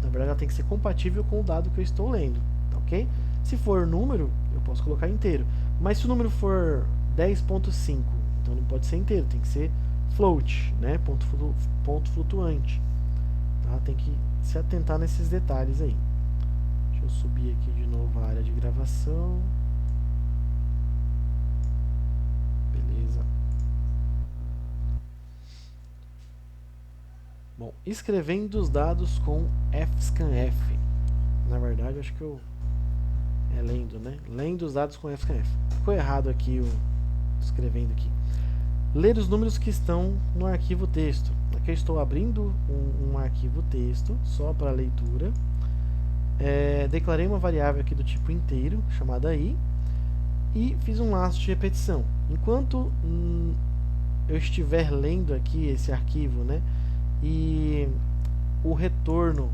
na verdade ela tem que ser compatível com o dado que eu estou lendo, tá ok? Se for número, eu posso colocar inteiro, mas se o número for 10.5, então não pode ser inteiro, tem que ser float, né? Ponto flutuante. Tá? Tem que se atentar nesses detalhes aí. Deixa eu subir aqui de novo a área de gravação. Beleza. Bom, escrevendo os dados com fscanf. Na verdade, acho que eu... lendo, né? Lendo os dados com fscanf. Ficou errado aqui o escrevendo aqui. Ler os números que estão no arquivo texto. Aqui eu estou abrindo um arquivo texto só para leitura. Declarei uma variável aqui do tipo inteiro, chamada i, e fiz um laço de repetição. Enquanto eu estiver lendo aqui esse arquivo, né, e o retorno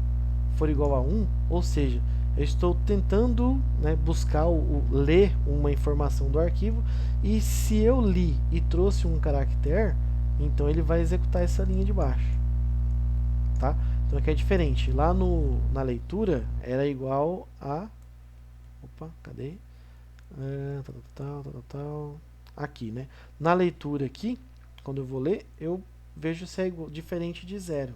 for igual a 1, ou seja, eu estou tentando, né, buscar ler uma informação do arquivo, e se eu li e trouxe um caractere, então ele vai executar essa linha de baixo, tá? Então aqui é diferente. Lá na leitura era igual a... Opa, cadê? Aqui, né? Na leitura aqui, quando eu vou ler, eu vejo se é diferente de 0.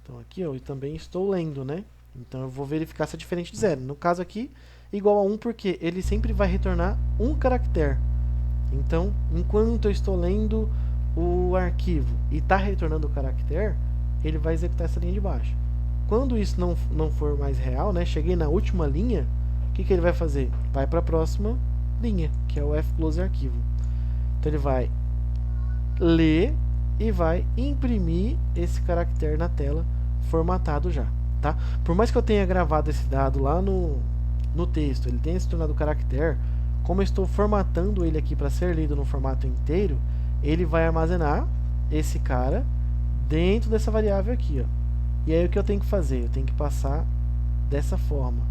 Então aqui eu também estou lendo, né? Então eu vou verificar se é diferente de 0. No caso aqui, igual a 1, porque ele sempre vai retornar um caractere. Então, enquanto eu estou lendo o arquivo e está retornando o caractere, ele vai executar essa linha de baixo. Quando isso não for mais real, né? Cheguei na última linha, o que ele vai fazer? Vai para a próxima linha, que é o fclose arquivo. Então ele vai ler e vai imprimir esse caractere na tela formatado já, tá? Por mais que eu tenha gravado esse dado lá no texto, ele tenha se tornado caractere, como eu estou formatando ele aqui para ser lido no formato inteiro, ele vai armazenar esse cara dentro dessa variável aqui, ó. E aí o que eu tenho que fazer? Eu tenho que passar dessa forma,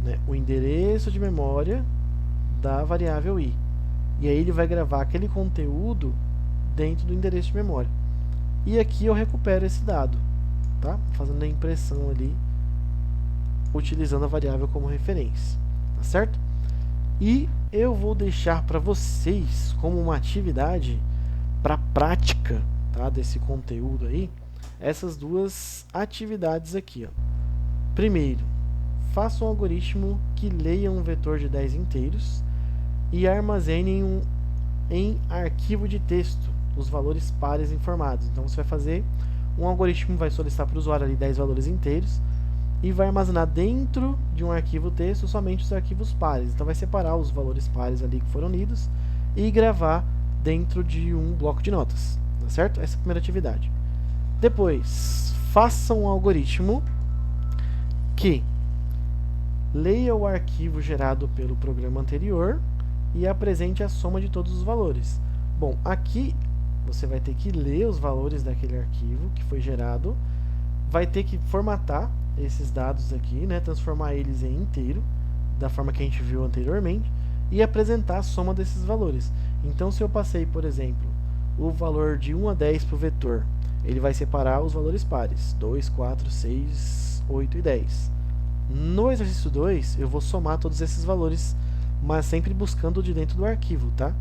né, o endereço de memória da variável i. E aí ele vai gravar aquele conteúdo dentro do endereço de memória. E aqui eu recupero esse dado, tá? Fazendo a impressão ali, utilizando a variável como referência, tá certo? E eu vou deixar para vocês como uma atividade para prática, tá, desse conteúdo aí, essas duas atividades aqui, ó. Primeiro, faça um algoritmo que leia um vetor de 10 inteiros e armazene em arquivo de texto os valores pares informados. Então você vai fazer um algoritmo, vai solicitar para o usuário ali 10 valores inteiros e vai armazenar dentro de um arquivo texto somente os arquivos pares. Então vai separar os valores pares ali que foram lidos e gravar dentro de um bloco de notas, tá certo? Essa é a primeira atividade. Depois, faça um algoritmo que leia o arquivo gerado pelo programa anterior e apresente a soma de todos os valores. Bom, aqui você vai ter que ler os valores daquele arquivo que foi gerado, vai ter que formatar esses dados aqui, né, transformar eles em inteiro, da forma que a gente viu anteriormente, e apresentar a soma desses valores. Então, se eu passei, por exemplo, o valor de 1 a 10 para o vetor, ele vai separar os valores pares, 2, 4, 6, 8 e 10. No exercício 2, eu vou somar todos esses valores, mas sempre buscando de dentro do arquivo, tá?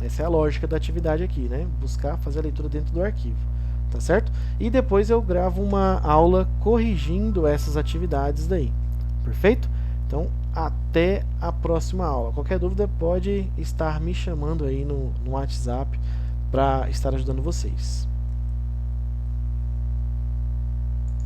Essa é a lógica da atividade aqui, né? Buscar fazer a leitura dentro do arquivo, tá certo? E depois eu gravo uma aula corrigindo essas atividades daí, perfeito? Então, até a próxima aula. Qualquer dúvida pode estar me chamando aí no WhatsApp para estar ajudando vocês.